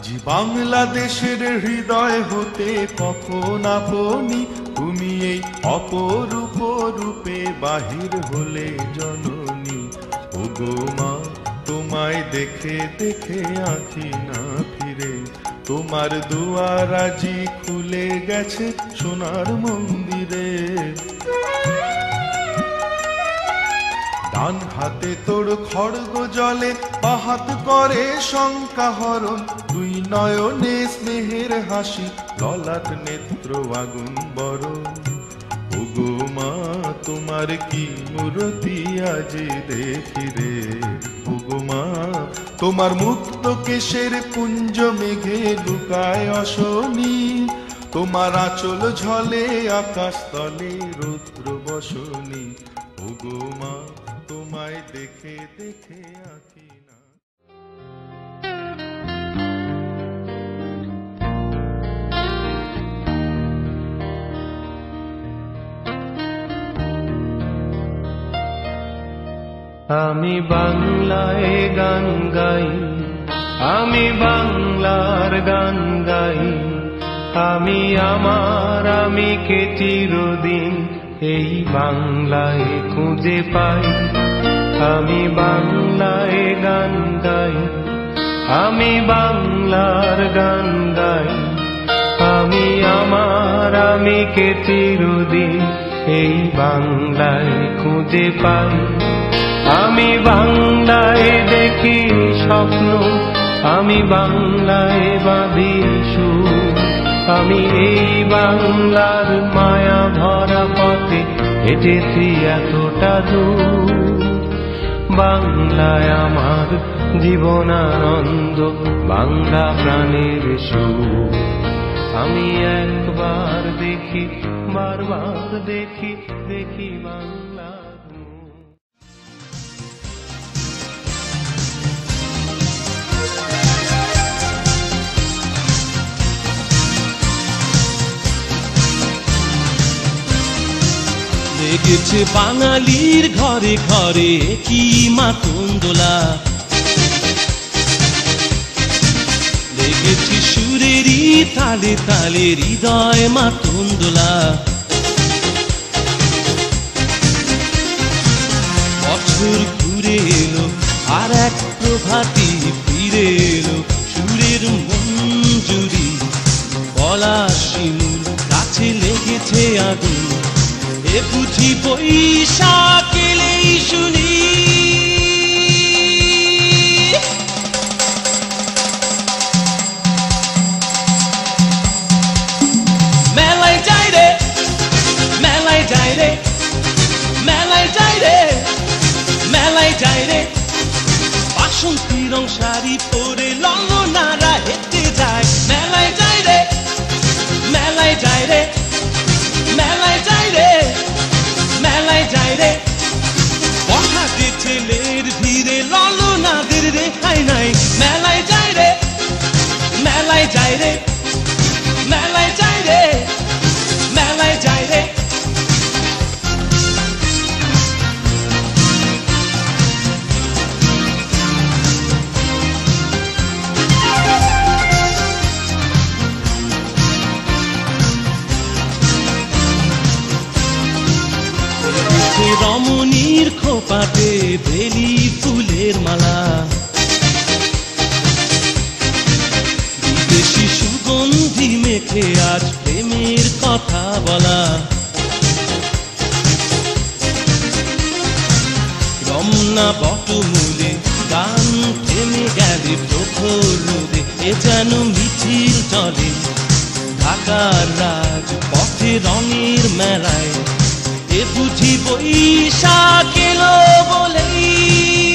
আজি বাংলাদেশের হৃদয় হতে কখন আপনি তুমি এই অপরূপ রূপে বাহির হলে জননী। ওগো মা তোমায় দেখে দেখে আঁখি না ফিরে, তোমার দুয়ার আজি খুলে গেছে সোনার মন্দিরে। ডান হাতে তোর খড়গ জলে, বাহাত করে শঙ্কা হরণ, দুই নয়নে স্নেহের হাসি, ললাট নেত্র আগুন বরণ। ওগো মা তোমার কি মূরতি আজি দেখি রে। ওগো মা তোমার মুক্ত কেশের কুঞ্জ মেঘে লুকায় অশনি, তোমার আঁচল ঝলে আকাশ তলে রৌদ্র বসনি। ওগো মা তোমায় দেখে দেখে আঁখি না। আমি বাংলায় গান গাই, আমি বাংলার গান গাই, আমি আমার আমিকে চিরদিন এই বাংলায় খুঁজে পাই। আমি বাংলায় গান গাই, আমি বাংলার গান গাই, আমি আমার আমিকে চিরদিন এই বাংলায় খুঁজে পাই। আমি বাংলায় দেখি স্বপ্ন, আমি বাংলায় বাঁধি সুর, আমি এই বাংলার মায়া ভরা পথে হেঁটেছি এতটা দূর। বাংলায় আমার জীবনানন্দ, বাংলা প্রাণের সুর। আমি একবার দেখি, বারবার দেখি, দেখি বাংলা। লেগেছে বাঙালির ঘরে ঘরে কি মাতঙ্গলা, লেগেছে সুরেরই তালে তালে হৃদয় মাতঙ্গলা। বছর ঘুরে এলো আর এক প্রভাতী ফিরে এলো, সুরের মঞ্জুরি গলা শিমুল কাছে লেগেছে আগুন, এ বুঝি বৈশাখ এলেই শুনি। মেলায় যাই রে, মেলায় যাই রে, মেলায় যাই রে, মেলায় যাই রে, বাসন্তী রং শাড়ি পরে ললনারা হেঁটে যায়। মেলায় যাই রে, মেলায় যাই রে, মেলায় যাই রে, মেলায় যাই রে, বখাটে ছেলের ভিড়ে ললনাদের রেহাই নাই। মেলায় যাই রে, মেলায় যাই রে, মেলায় যাই রে, মেলায় যাই রে। রমণীর খোপাতে বেলি ফুলের মালা, বিদেশি সুগন্ধি মেখে আজ প্রেমের কথা বলা। রমনা বটমূলে গান থেমে গেলে প্রখর রোদে, এ যেন মিছিল চলে ঢাকার রাজ পথে রঙের মেলায়। এ বুঝি বৈশাখ এলো বলেই